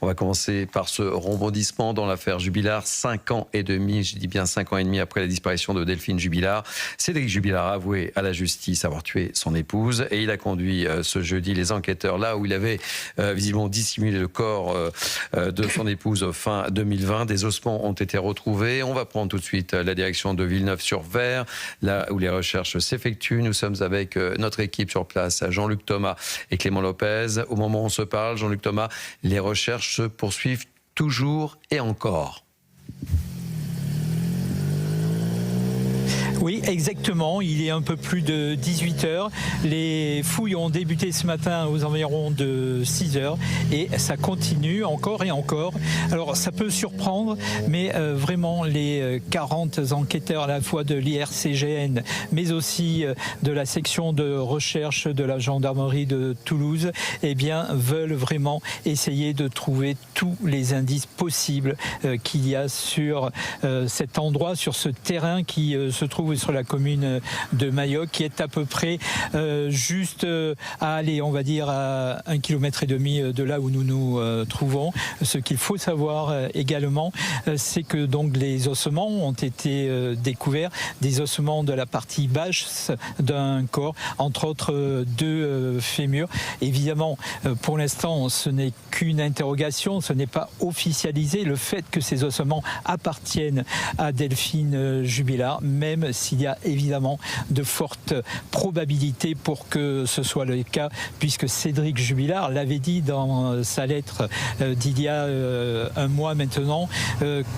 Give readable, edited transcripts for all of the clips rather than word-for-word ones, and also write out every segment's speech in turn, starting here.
On va commencer par ce rebondissement dans l'affaire Jubilard. 5 ans et demi, je dis bien 5 ans et demi après la disparition de Delphine Jubilard. Cédric Jubilard a avoué à la justice avoir tué son épouse et il a conduit ce jeudi les enquêteurs là où il avait visiblement dissimulé le corps de son épouse fin 2020. Des ossements ont été retrouvés. On va prendre tout de suite la direction de Villeneuve-sur-Ver, là où les recherches s'effectuent. Nous sommes avec notre équipe sur place, Jean-Luc Thomas et Clément Lopez. Au moment où on se parle, Jean-Luc Thomas, les recherches se poursuivent toujours et encore. Oui, exactement. Il est un peu plus de 18h. Les fouilles ont débuté ce matin aux environs de 6h et ça continue encore et encore. Alors, ça peut surprendre, mais vraiment, les 40 enquêteurs à la fois de l'IRCGN, mais aussi de la section de recherche de la gendarmerie de Toulouse, eh bien, veulent vraiment essayer de trouver tous les indices possibles qu'il y a sur cet endroit, sur ce terrain qui se trouve sur la commune de Mayoc, qui est à peu près juste à aller, on va dire, à 1,5 km de là où nous nous trouvons. Ce qu'il faut savoir également, c'est que donc les ossements ont été découverts, des ossements de la partie basse d'un corps, entre autres 2 fémurs. Évidemment, pour l'instant, ce n'est qu'une interrogation, ce n'est pas officialisé. Le fait que ces ossements appartiennent à Delphine Jubilard, même s'il y a évidemment de fortes probabilités pour que ce soit le cas, puisque Cédric Jubilard l'avait dit dans sa lettre d'il y a un mois maintenant,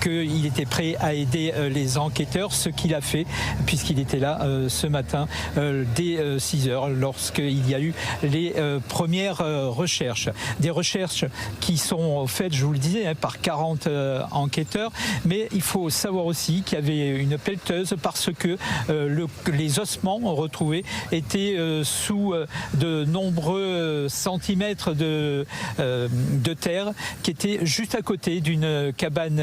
qu'il était prêt à aider les enquêteurs, ce qu'il a fait, puisqu'il était là ce matin dès 6h, lorsqu'il y a eu les premières recherches. Des recherches qui sont faites, je vous le disais, par 40 enquêteurs, mais il faut savoir aussi qu'il y avait une pelleteuse parce que les ossements retrouvés étaient sous de nombreux centimètres de terre qui était juste à côté d'une cabane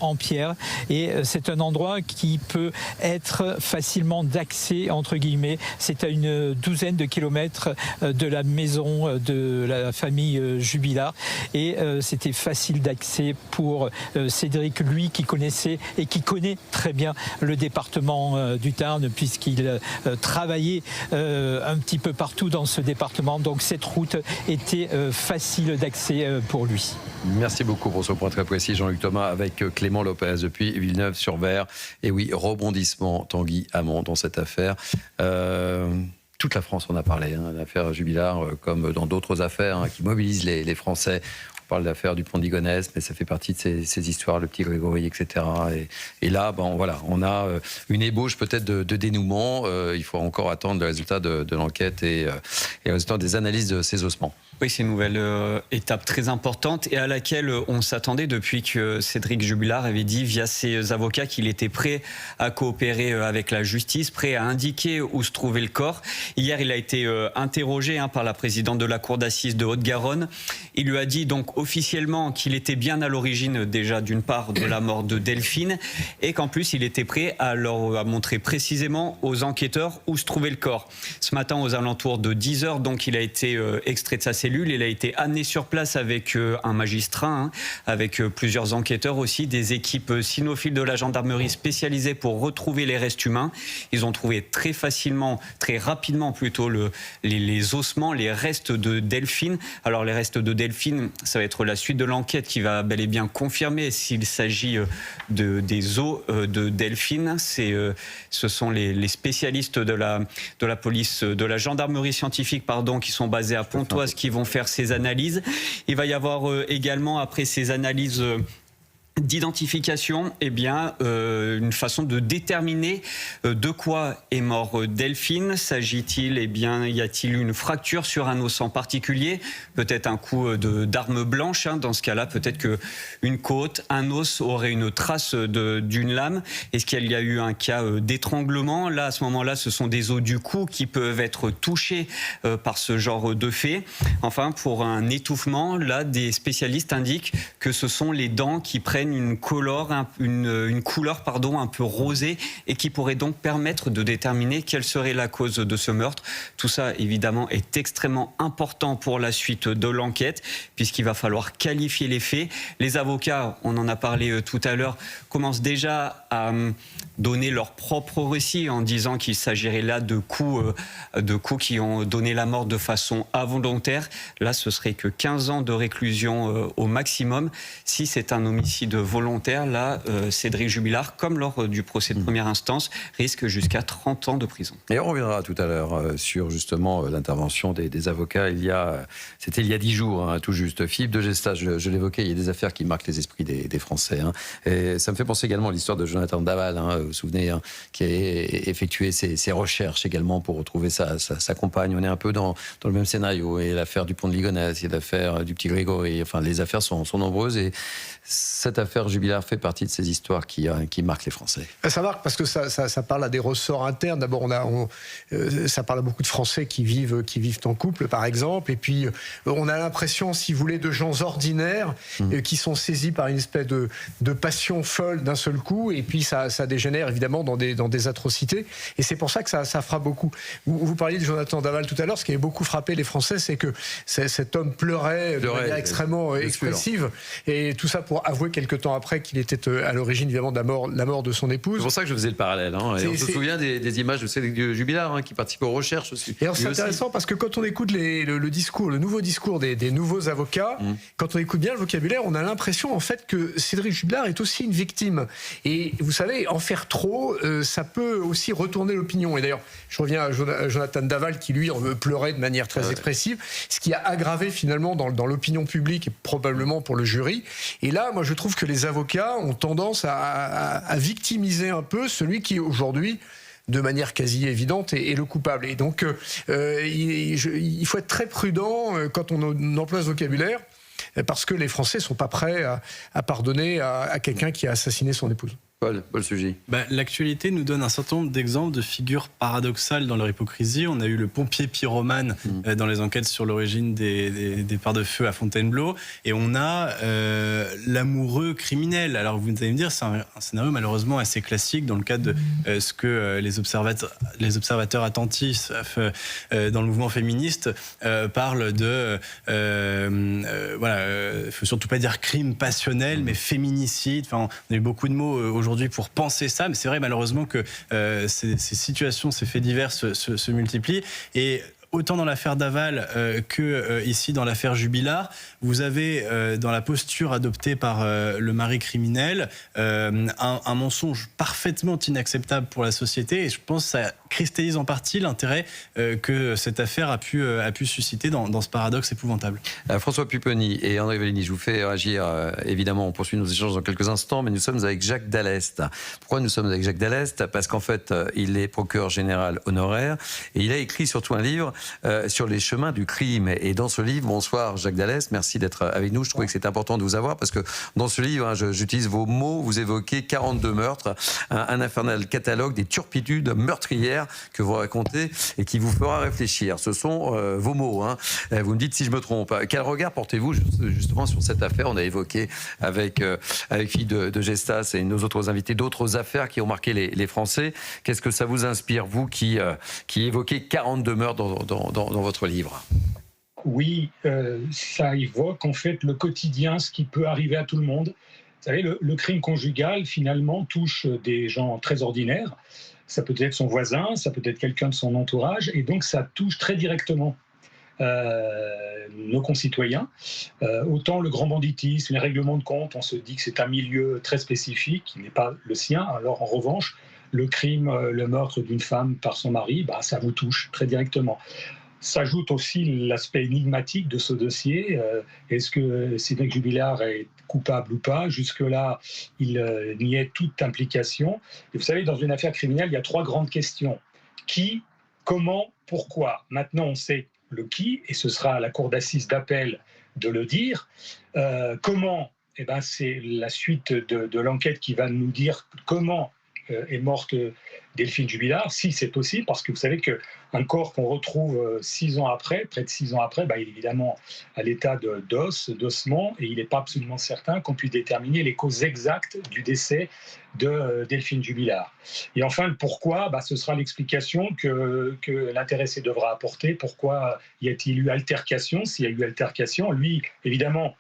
en pierre, et c'est un endroit qui peut être facilement d'accès entre guillemets. C'est à une douzaine de kilomètres de la maison de la famille Jubilard, et c'était facile d'accès pour Cédric, lui qui connaissait et qui connaît très bien le département du Tarn, puisqu'il travaillait un petit peu partout dans ce département. Donc cette route était facile d'accès pour lui. Merci beaucoup pour ce point très précis, Jean-Luc Thomas, avec Clément Lopez depuis Villeneuve-sur-Ver. Et oui, rebondissement, Tanguy Hamon, dans cette affaire. Toute la France en a parlé, l'affaire Jubilard, comme dans d'autres affaires qui mobilisent les Français. On parle de l'affaire du pont de Ligonnès, mais ça fait partie de ces histoires, le petit Grégory, etc. Et là, voilà, on a une ébauche peut-être de dénouement. Il faut encore attendre le résultat de l'enquête et le résultat des analyses de ces ossements. Oui, c'est une nouvelle étape très importante et à laquelle on s'attendait depuis que Cédric Jubilard avait dit via ses avocats qu'il était prêt à coopérer avec la justice, prêt à indiquer où se trouvait le corps. Hier, il a été interrogé par la présidente de la cour d'assises de Haute-Garonne. Il lui a dit donc officiellement qu'il était bien à l'origine déjà d'une part de la mort de Delphine et qu'en plus il était prêt à leur montrer précisément aux enquêteurs où se trouvait le corps. Ce matin aux alentours de 10h, donc il a été extrait de sa cellule. Il a été amené sur place avec un magistrat, avec plusieurs enquêteurs aussi, des équipes cynophiles de la gendarmerie spécialisées pour retrouver les restes humains. Ils ont trouvé très facilement, très rapidement plutôt, les ossements, les restes de Delphine. Alors les restes de Delphine, ça va être la suite de l'enquête qui va bel et bien confirmer s'il s'agit des os de Delphine. Ce sont les spécialistes de la police, de la gendarmerie scientifique, qui sont basés à Pontoise, qui vont faire ces analyses. Il va y avoir également, après ces analyses d'identification, une façon de déterminer de quoi est mort Delphine. S'agit-il, y a-t-il une fracture sur un os en particulier? Peut-être un coup d'arme blanche. Dans ce cas-là, peut-être qu'une côte, un os aurait une trace d'une lame. Est-ce qu'il y a eu un cas d'étranglement? Là, à ce moment-là, ce sont des os du cou qui peuvent être touchés par ce genre de fait. Enfin, pour un étouffement, là, des spécialistes indiquent que ce sont les dents qui prennent donnent une couleur un peu rosée et qui pourrait donc permettre de déterminer quelle serait la cause de ce meurtre. Tout ça, évidemment, est extrêmement important pour la suite de l'enquête, puisqu'il va falloir qualifier les faits. Les avocats, on en a parlé tout à l'heure, commencent déjà à donner leur propre récit en disant qu'il s'agirait là de coups qui ont donné la mort de façon involontaire. Là, ce serait que 15 ans de réclusion au maximum. Si c'est un homicide volontaire, là, Cédric Jubilard, comme lors du procès de première instance, risque jusqu'à 30 ans de prison. Et on reviendra tout à l'heure sur justement l'intervention des avocats. C'était il y a 10 jours, hein, tout juste. Philippe de Gestas, je l'évoquais, il y a des affaires qui marquent les esprits des Français. Hein. Et ça me fait penser également à l'histoire de Jonathan Daval, hein, vous vous souvenez, hein, qui a effectué ses recherches également pour retrouver sa compagne. On est un peu dans le même scénario. Et l'affaire du pont de Ligonnès, et l'affaire du petit Grégory, enfin les affaires sont nombreuses. Et cette affaire Jubilard fait partie de ces histoires qui marquent les Français. Ça marque parce que ça parle à des ressorts internes. D'abord, ça parle à beaucoup de Français qui vivent en couple, par exemple. Et puis, on a l'impression, si vous voulez, de gens ordinaires qui sont saisis par une espèce de passion folle d'un seul coup. Et puis, ça dégénère évidemment dans des atrocités. Et c'est pour ça que ça frappe beaucoup. Vous parliez de Jonathan Daval tout à l'heure. Ce qui avait beaucoup frappé les Français, c'est que cet homme pleurait de manière extrêmement expressive. Et tout ça pour avouer quelque temps après qu'il était à l'origine évidemment de la mort de son épouse. C'est pour ça que je faisais le parallèle. Hein. Et on se souvient des images de Cédric Jubilard hein, qui participe aux recherches aussi. Et c'est intéressant parce que quand on écoute le nouveau discours des nouveaux avocats, quand on écoute bien le vocabulaire, on a l'impression en fait que Cédric Jubilard est aussi une victime. Et vous savez, en faire trop, ça peut aussi retourner l'opinion. Et d'ailleurs, je reviens à Jonathan Daval qui lui pleurait de manière très expressive, ce qui a aggravé finalement dans l'opinion publique et probablement pour le jury. Et là, moi je trouve que les avocats ont tendance à victimiser un peu celui qui aujourd'hui, de manière quasi évidente, est le coupable. Et donc, il faut être très prudent quand on emploie ce vocabulaire, parce que les Français ne sont pas prêts à pardonner à quelqu'un qui a assassiné son épouse. Paul Sugy. L'actualité nous donne un certain nombre d'exemples de figures paradoxales dans leur hypocrisie. On a eu le pompier pyromane dans les enquêtes sur l'origine des départs de feu à Fontainebleau. Et on a l'amoureux criminel. Alors vous allez me dire, c'est un scénario malheureusement assez classique dans le cadre de ce que les observateurs attentifs dans le mouvement féministe parlent de... il faut surtout pas dire crime passionnel, mais féminicide. Enfin, on a eu beaucoup de mots aujourd'hui pour penser ça, mais c'est vrai malheureusement que ces situations, ces faits divers se multiplient. Et autant dans l'affaire Daval que ici dans l'affaire Jubilard, vous avez dans la posture adoptée par le mari criminel un mensonge parfaitement inacceptable pour la société, et je pense que ça cristallise en partie l'intérêt que cette affaire a pu susciter dans ce paradoxe épouvantable. François Pupponi et André Vallini, je vous fais réagir. Évidemment, on poursuit nos échanges dans quelques instants, mais nous sommes avec Jacques Dallest. Pourquoi nous sommes avec Jacques Dallest? Parce qu'en fait, il est procureur général honoraire et il a écrit surtout un livre sur les chemins du crime. Et dans ce livre, bonsoir Jacques Dallest, merci d'être avec nous. Je trouvais que c'était important de vous avoir parce que dans ce livre, j'utilise vos mots, vous évoquez 42 meurtres, un infernal catalogue des turpitudes meurtrières que vous racontez et qui vous fera réfléchir. Ce sont vos mots. Hein. Vous me dites si je me trompe. Quel regard portez-vous justement sur cette affaire? On a évoqué avec Philippe de Gestas et nos autres invités d'autres affaires qui ont marqué les Français. Qu'est-ce que ça vous inspire, vous qui évoquez 42 meurtres dans votre livre? Oui, ça évoque en fait le quotidien, ce qui peut arriver à tout le monde. Vous savez, le crime conjugal, finalement, touche des gens très ordinaires. Ça peut être son voisin, ça peut être quelqu'un de son entourage, et donc ça touche très directement nos concitoyens. Autant le grand banditisme, les règlements de compte, on se dit que c'est un milieu très spécifique, qui n'est pas le sien. Alors en revanche, le crime, le meurtre d'une femme par son mari, ça vous touche très directement. S'ajoute aussi l'aspect énigmatique de ce dossier. Est-ce que Cédric Jubilard est coupable ou pas? Jusque-là, il niait toute implication. Et vous savez, dans une affaire criminelle, il y a 3 grandes questions. Qui, comment, pourquoi? Maintenant, on sait le qui, et ce sera à la cour d'assises d'appel de le dire. Comment? C'est la suite de l'enquête qui va nous dire comment est morte Delphine Jubilard, si c'est possible, parce que vous savez qu'un corps qu'on retrouve 6 ans après, près de 6 ans après, il est évidemment à l'état d'ossement, et il n'est pas absolument certain qu'on puisse déterminer les causes exactes du décès de Delphine Jubilard. Et enfin, le pourquoi, ce sera l'explication que l'intéressé devra apporter. Pourquoi y a-t-il eu altercation? S'il y a eu altercation, lui, évidemment,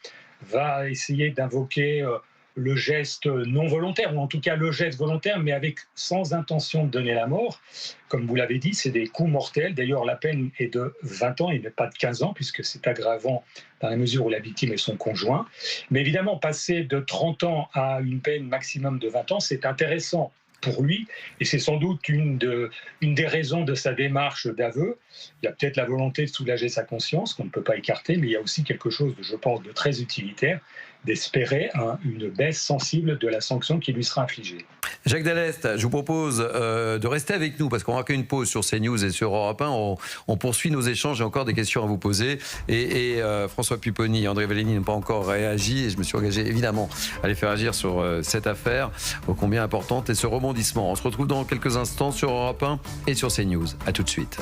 va essayer d'invoquer le geste non volontaire, ou en tout cas le geste volontaire, mais sans intention de donner la mort. Comme vous l'avez dit, c'est des coups mortels. D'ailleurs, la peine est de 20 ans et n'est pas de 15 ans, puisque c'est aggravant dans la mesure où la victime est son conjoint. Mais évidemment, passer de 30 ans à une peine maximum de 20 ans, c'est intéressant pour lui, et c'est sans doute une des raisons de sa démarche d'aveu. Il y a peut-être la volonté de soulager sa conscience, qu'on ne peut pas écarter, mais il y a aussi quelque chose, je pense, de très utilitaire, d'espérer une baisse sensible de la sanction qui lui sera infligée. Jacques Dallest, je vous propose de rester avec nous, parce qu'on va une pause sur CNews et sur Europe 1. On poursuit nos échanges, j'ai encore des questions à vous poser. Et François Pupponi et André Vallini n'ont pas encore réagi, et je me suis engagé évidemment à les faire agir sur cette affaire, ô combien importante, et ce rebondissement. On se retrouve dans quelques instants sur Europe 1 et sur CNews. À tout de suite.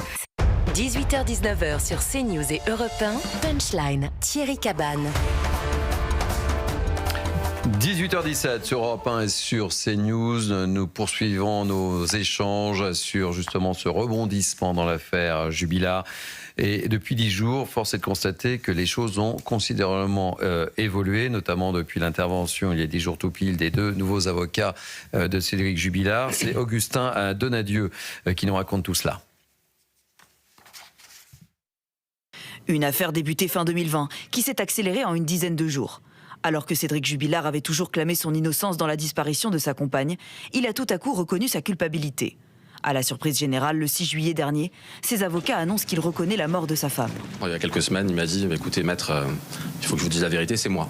18h-19h sur CNews et Europe 1, Punchline, Thierry Cabane. 18h17 sur Europe 1 et sur CNews, nous poursuivons nos échanges sur justement ce rebondissement dans l'affaire Jubilard. Et depuis 10 jours, force est de constater que les choses ont considérablement évolué, notamment depuis l'intervention, il y a 10 jours tout pile, des 2 nouveaux avocats de Cédric Jubilard. C'est Augustin Donadieu qui nous raconte tout cela. Une affaire débutée fin 2020 qui s'est accélérée en une dizaine de jours. Alors que Cédric Jubilard avait toujours clamé son innocence dans la disparition de sa compagne, il a tout à coup reconnu sa culpabilité. À la surprise générale, le 6 juillet dernier, ses avocats annoncent qu'il reconnaît la mort de sa femme. Il y a quelques semaines, il m'a dit « Écoutez, maître, il faut que je vous dise la vérité, c'est moi.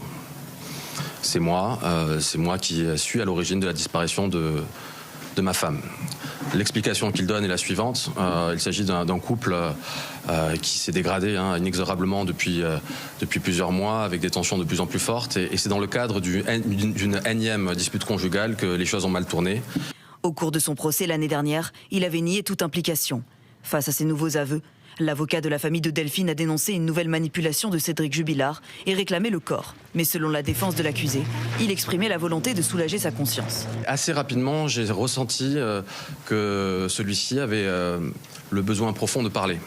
C'est moi qui suis à l'origine de la disparition de ma femme. » L'explication qu'il donne est la suivante. Il s'agit d'un couple qui s'est dégradé inexorablement depuis plusieurs mois, avec des tensions de plus en plus fortes. Et c'est dans le cadre d'une énième dispute conjugale que les choses ont mal tourné. Au cours de son procès l'année dernière, il avait nié toute implication. Face à ces nouveaux aveux, l'avocat de la famille de Delphine a dénoncé une nouvelle manipulation de Cédric Jubilard et réclamé le corps. Mais selon la défense de l'accusé, il exprimait la volonté de soulager sa conscience. Assez rapidement, j'ai ressenti que celui-ci avait le besoin profond de parler.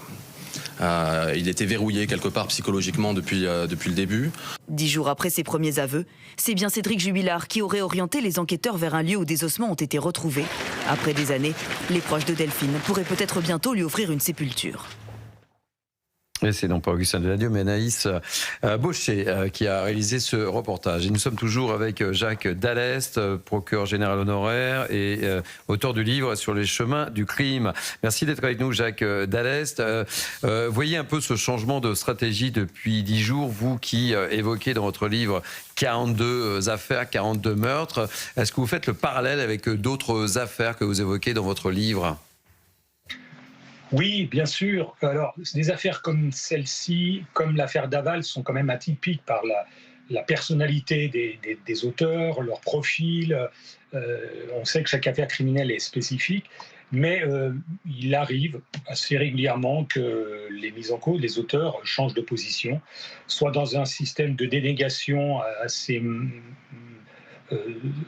Il était verrouillé quelque part psychologiquement depuis le début. 10 jours après ses premiers aveux, c'est bien Cédric Jubilard qui aurait orienté les enquêteurs vers un lieu où des ossements ont été retrouvés. Après des années, les proches de Delphine pourraient peut-être bientôt lui offrir une sépulture. Et c'est donc pas Augustin Donadieu, mais Anaïs Baucher qui a réalisé ce reportage. Et nous sommes toujours avec Jacques Dallest, procureur général honoraire et auteur du livre Sur les chemins du crime. Merci d'être avec nous, Jacques Dallest. Voyez un peu ce changement de stratégie depuis 10 jours, vous qui évoquez dans votre livre 42 affaires, 42 meurtres. Est-ce que vous faites le parallèle avec d'autres affaires que vous évoquez dans votre livre ? Oui, bien sûr. Alors, des affaires comme celle-ci, comme l'affaire Daval, sont quand même atypiques par la personnalité des auteurs, leur profil. On sait que chaque affaire criminelle est spécifique, mais il arrive assez régulièrement que les mises en cause, les auteurs, changent de position, soit dans un système de dénégation assez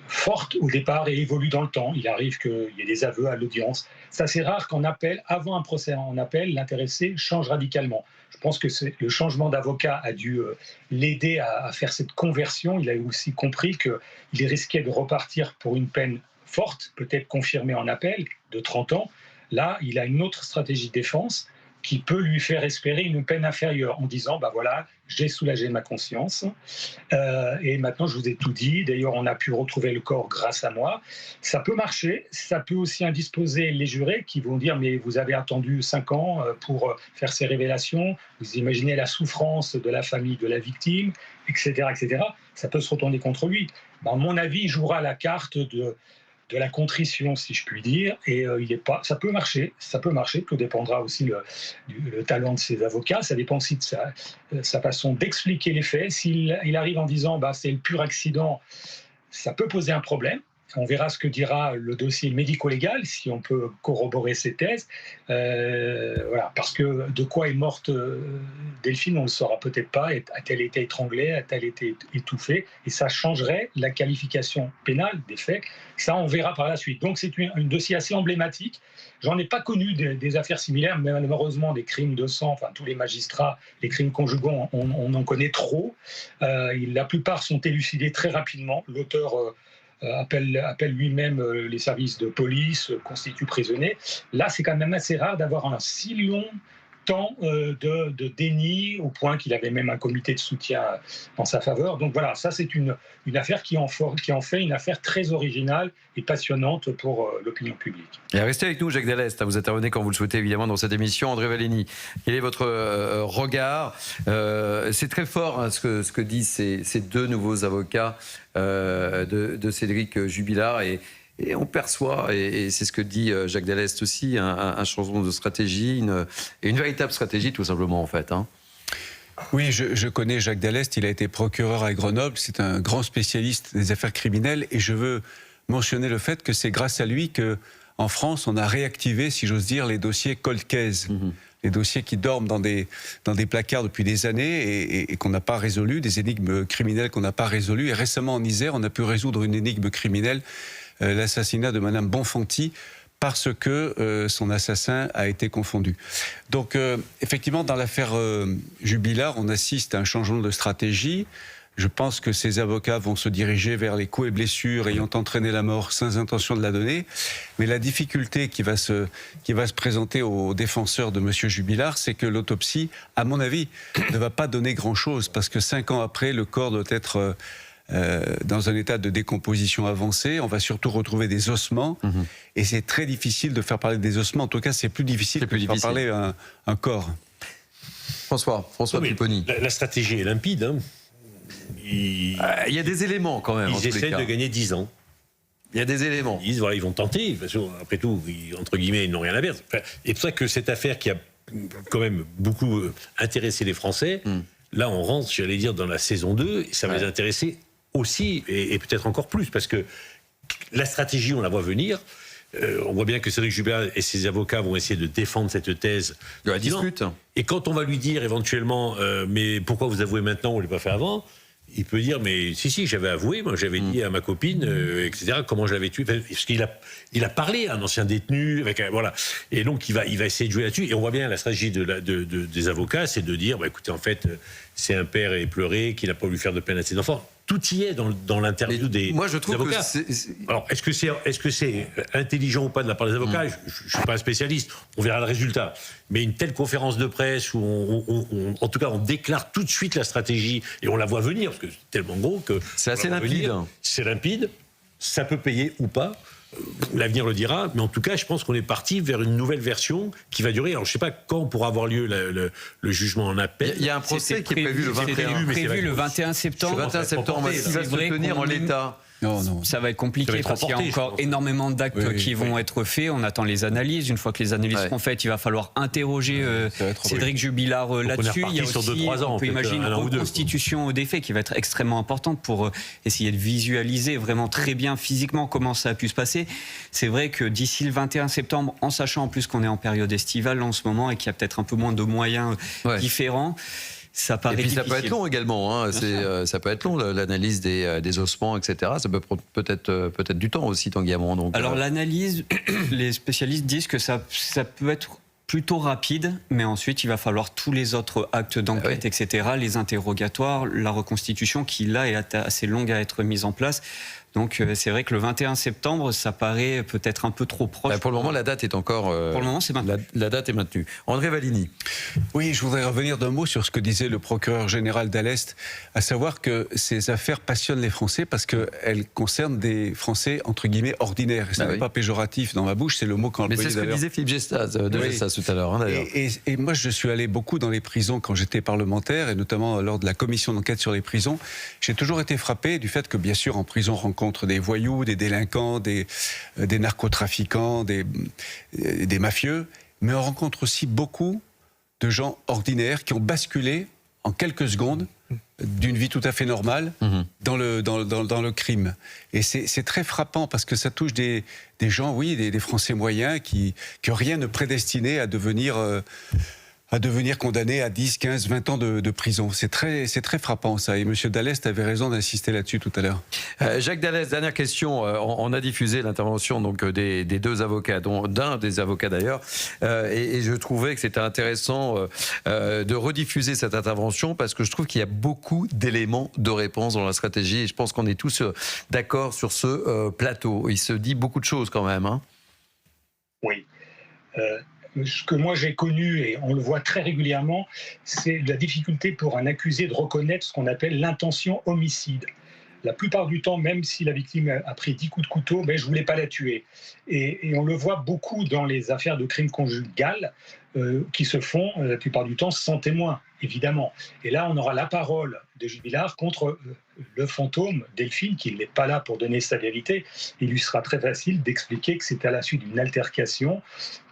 forte au départ et évolue dans le temps. Il arrive qu'il y ait des aveux à l'audience. C'est assez rare qu'en appel, avant un procès en appel, l'intéressé change radicalement. Je pense que le changement d'avocat a dû l'aider à faire cette conversion. Il a aussi compris qu'il risquait de repartir pour une peine forte, peut-être confirmée en appel, de 30 ans. Là, il a une autre stratégie de défense qui peut lui faire espérer une peine inférieure en disant voilà, j'ai soulagé ma conscience et maintenant je vous ai tout dit. D'ailleurs, on a pu retrouver le corps grâce à moi. Ça peut marcher. Ça peut aussi indisposer les jurés qui vont dire mais vous avez attendu 5 ans pour faire ces révélations. Vous imaginez la souffrance de la famille de la victime, etc., etc. Ça peut se retourner contre lui. À mon avis, il jouera la carte de la contrition, si je puis dire, et ça peut marcher, tout dépendra aussi le talent de ses avocats, ça dépend aussi de sa façon d'expliquer les faits. S'il arrive en disant c'est le pur accident, ça peut poser un problème, On verra ce que dira le dossier médico-légal, si on peut corroborer ces thèses. Voilà, parce que de quoi est morte Delphine, on ne le saura peut-être pas. A-t-elle été étranglée? A-t-elle été étouffée? Et ça changerait la qualification pénale des faits. Ça, on verra par la suite. Donc c'est un dossier assez emblématique. J'en ai pas connu des affaires similaires, mais malheureusement, des crimes de sang, enfin tous les magistrats, les crimes conjugaux, on en connaît trop. La plupart sont élucidés très rapidement. L'auteur appelle lui-même les services de police, constitue prisonnier. Là, c'est quand même assez rare d'avoir un si long temps de déni, au point qu'il avait même un comité de soutien en sa faveur. Donc voilà, ça c'est une affaire qui en fait une affaire très originale et passionnante pour l'opinion publique. Et restez avec nous, Jacques Dallest. Vous intervenez quand vous le souhaitez, évidemment, dans cette émission. André Vallini, quel est votre regard? C'est très fort hein, ce que disent ces deux nouveaux avocats de Cédric Jubilard. Et on perçoit, et c'est ce que dit Jacques Dallest aussi, un changement de stratégie, une véritable stratégie tout simplement en fait. Hein. Oui, je connais Jacques Dallest, il a été procureur à Grenoble, c'est un grand spécialiste des affaires criminelles et je veux mentionner le fait que c'est grâce à lui qu'en France on a réactivé, si j'ose dire, les dossiers cold case. Les dossiers qui dorment dans des placards depuis des années et qu'on n'a pas résolu, des énigmes criminelles qu'on n'a pas résolues. Et récemment en Isère, on a pu résoudre une énigme criminelle, l'assassinat de Madame Bonfanti, parce que son assassin a été confondu. Donc, effectivement, dans l'affaire Jubilard, on assiste à un changement de stratégie. Je pense que ces avocats vont se diriger vers les coups et blessures ayant entraîné la mort sans intention de la donner. Mais la difficulté qui va se présenter aux défenseurs de M. Jubilard, c'est que l'autopsie, à mon avis, ne va pas donner grand-chose, parce que 5 ans après, le corps doit être dans un état de décomposition avancée. On va surtout retrouver des ossements, et c'est très difficile de faire parler des ossements. En tout cas, c'est plus difficile de faire parler un corps. François Pupponi. La stratégie est limpide. Hein. Il y a des éléments quand même. Ils essaient de gagner 10 ans. Il y a des éléments. Ils disent, voilà, ils vont tenter. Parce que, après tout, entre guillemets, ils n'ont rien à perdre. Enfin, et c'est pour ça que cette affaire qui a quand même beaucoup intéressé les Français, là, on rentre, j'allais dire, dans la saison 2, et ça va les intéresser aussi, et peut-être encore plus, parce que la stratégie, on la voit venir. On voit bien que Cédric Jubilard et ses avocats vont essayer de défendre cette thèse de la dispute. Et quand on va lui dire éventuellement mais pourquoi vous avouez maintenant, on ne l'a pas fait avant, il peut dire mais si j'avais avoué, moi j'avais dit à ma copine etc. comment je l'avais tué, parce qu'il a parlé à un ancien détenu voilà, et donc il va essayer de jouer là-dessus, et on voit bien la stratégie des avocats, c'est de dire écoutez, en fait c'est un père éploré qui n'a pas voulu faire de peine à ses enfants. Tout y est dans l'interview des avocats. Alors, est-ce que c'est intelligent ou pas de la part des avocats? Je ne suis pas un spécialiste, on verra le résultat. Mais une telle conférence de presse où en tout cas on déclare tout de suite la stratégie et on la voit venir, parce que c'est tellement gros que... C'est assez limpide. C'est limpide, ça peut payer ou pas. L'avenir le dira, mais en tout cas, je pense qu'on est parti vers une nouvelle version qui va durer. Alors, je ne sais pas quand pourra avoir lieu le jugement en appel. Il y a un procès qui est prévu le 21. Prévu le 21 septembre. Le 21 septembre, il va se tenir en l'état. Non. Ça va être compliqué parce qu'il y a encore énormément d'actes qui vont être faits. On attend les analyses. Une fois que les analyses seront faites, il va falloir interroger Cédric Jubilard là-dessus. Il y a aussi, on peut imaginer une reconstitution des faits qui va être extrêmement importante pour essayer de visualiser vraiment très bien physiquement comment ça a pu se passer. C'est vrai que d'ici le 21 septembre, en sachant en plus qu'on est en période estivale en ce moment et qu'il y a peut-être un peu moins de moyens différents, ça paraît difficile. Ça peut être long également. Ça peut être long, l'analyse des ossements, etc. Ça peut peut-être du temps aussi, Tanguy Hamon. Donc, alors l'analyse, les spécialistes disent que ça peut être plutôt rapide, mais ensuite il va falloir tous les autres actes d'enquête, etc., les interrogatoires, la reconstitution qui là est assez longue à être mise en place. Donc c'est vrai que le 21 septembre, ça paraît peut-être un peu trop proche. Pour le moment, la date est encore... pour le moment, c'est maintenu. La date est maintenue. André Vallini. Oui, je voudrais revenir d'un mot sur ce que disait le procureur général Dallest, à savoir que ces affaires passionnent les Français parce qu'elles concernent des Français, entre guillemets, ordinaires. Et ça n'est pas péjoratif dans ma bouche, c'est le mot qu'on employait. Mais c'est ce que disait Philippe Gestas, Gestas tout à l'heure. D'ailleurs. Et moi, je suis allé beaucoup dans les prisons quand j'étais parlementaire, et notamment lors de la commission d'enquête sur les prisons. J'ai toujours été frappé du fait que, bien sûr, en prison, rencontre des voyous, des délinquants, des narcotrafiquants, des mafieux, mais on rencontre aussi beaucoup de gens ordinaires qui ont basculé en quelques secondes d'une vie tout à fait normale dans le crime. Et c'est très frappant parce que ça touche des gens, oui, des Français moyens que rien ne prédestinait à devenir condamnés à 10, 15, 20 ans de prison. C'est très frappant ça. Et M. Dallest avait raison d'insister là-dessus tout à l'heure. Jacques Dallest, dernière question. On a diffusé l'intervention donc des deux avocats, dont d'un des avocats d'ailleurs, et je trouvais que c'était intéressant de rediffuser cette intervention parce que je trouve qu'il y a beaucoup d'éléments de réponse dans la stratégie et je pense qu'on est tous d'accord sur ce plateau. Il se dit beaucoup de choses quand même. Hein. Oui. Ce que moi j'ai connu, et on le voit très régulièrement, c'est la difficulté pour un accusé de reconnaître ce qu'on appelle l'intention homicide. La plupart du temps, même si la victime a pris 10 coups de couteau, mais je ne voulais pas la tuer. Et on le voit beaucoup dans les affaires de crime conjugal qui se font la plupart du temps sans témoin, évidemment. Et là, on aura la parole de Jubilard contre le fantôme Delphine, qui n'est pas là pour donner sa vérité. Il lui sera très facile d'expliquer que c'est à la suite d'une altercation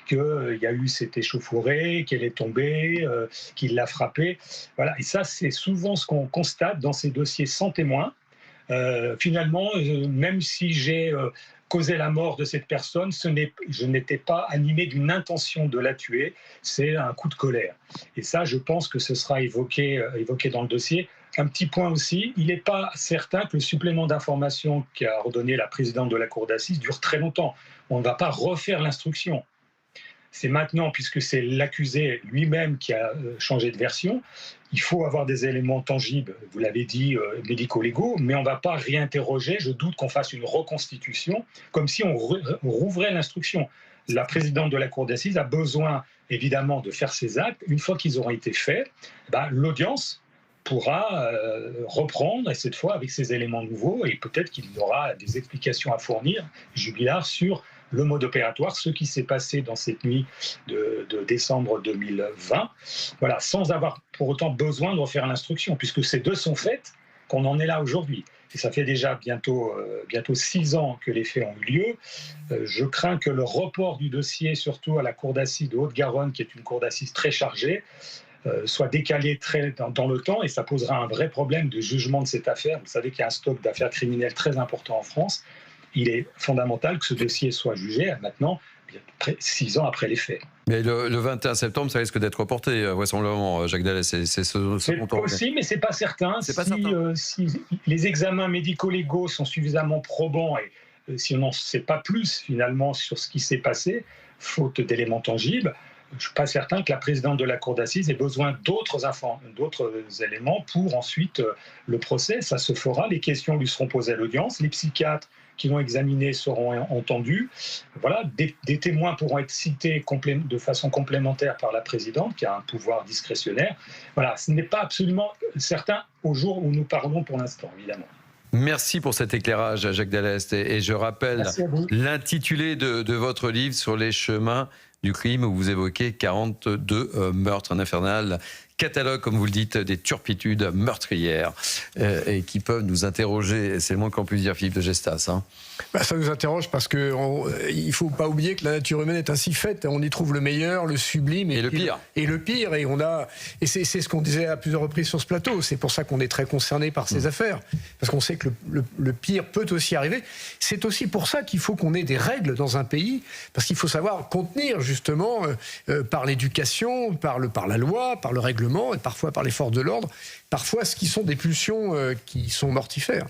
qu'il y a eu cette échauffourée, qu'elle est tombée, qu'il l'a frappée. Voilà. Et ça, c'est souvent ce qu'on constate dans ces dossiers sans témoin. Finalement, même si j'ai causé la mort de cette personne, je n'étais pas animé d'une intention de la tuer, c'est un coup de colère. Et ça, je pense que ce sera évoqué dans le dossier. Un petit point aussi, il n'est pas certain que le supplément d'information qu'a ordonné la présidente de la cour d'assises dure très longtemps. On ne va pas refaire l'instruction. C'est maintenant, puisque c'est l'accusé lui-même qui a changé de version, il faut avoir des éléments tangibles, vous l'avez dit, médico-légaux, mais on ne va pas réinterroger. Je doute qu'on fasse une reconstitution, comme si on rouvrait l'instruction. La présidente de la cour d'assises a besoin, évidemment, de faire ses actes. Une fois qu'ils auront été faits, l'audience pourra reprendre, et cette fois avec ces éléments nouveaux, et peut-être qu'il y aura des explications à fournir, Jubilard, sur le mode opératoire, ce qui s'est passé dans cette nuit de décembre 2020, voilà, sans avoir pour autant besoin de refaire l'instruction, puisque ces deux sont faites, qu'on en est là aujourd'hui. Et ça fait déjà bientôt 6 ans que les faits ont eu lieu. Je crains que le report du dossier, surtout à la cour d'assises de Haute-Garonne, qui est une cour d'assises très chargée, soit décalé dans le temps, et ça posera un vrai problème de jugement de cette affaire. Vous savez qu'il y a un stock d'affaires criminelles très important en France. Il est fondamental que ce dossier soit jugé maintenant, 6 ans après les faits. Mais le 21 septembre, ça risque d'être reporté, vraisemblablement, Jacques Dallest. C'est possible, mais ce n'est pas certain. Si les examens médico-légaux sont suffisamment probants et si on n'en sait pas plus finalement sur ce qui s'est passé, faute d'éléments tangibles, je ne suis pas certain que la présidente de la cour d'assises ait besoin d'autres éléments pour ensuite le procès. Ça se fera, les questions lui seront posées à l'audience, les psychiatres qui vont examiner seront entendus. Voilà, des témoins pourront être cités de façon complémentaire par la présidente, qui a un pouvoir discrétionnaire. Voilà, ce n'est pas absolument certain au jour où nous parlons pour l'instant, évidemment. Merci pour cet éclairage, Jacques Dallest. Et je rappelle l'intitulé de votre livre sur les chemins du crime, où vous évoquez 42 meurtres, un infernal catalogue, comme vous le dites, des turpitudes meurtrières et qui peuvent nous interroger. C'est le moins qu'on puisse dire, Philippe de Gestas. Hein. Ça nous interroge parce qu'il ne faut pas oublier que la nature humaine est ainsi faite. On y trouve le meilleur, le sublime et le pire. Et le pire. Et c'est ce qu'on disait à plusieurs reprises sur ce plateau. C'est pour ça qu'on est très concerné par ces affaires. Parce qu'on sait que le pire peut aussi arriver. C'est aussi pour ça qu'il faut qu'on ait des règles dans un pays. Parce qu'il faut savoir contenir justement par l'éducation, par la loi, par le règlement et parfois par les forces de l'ordre, parfois ce qui sont des pulsions qui sont mortifères.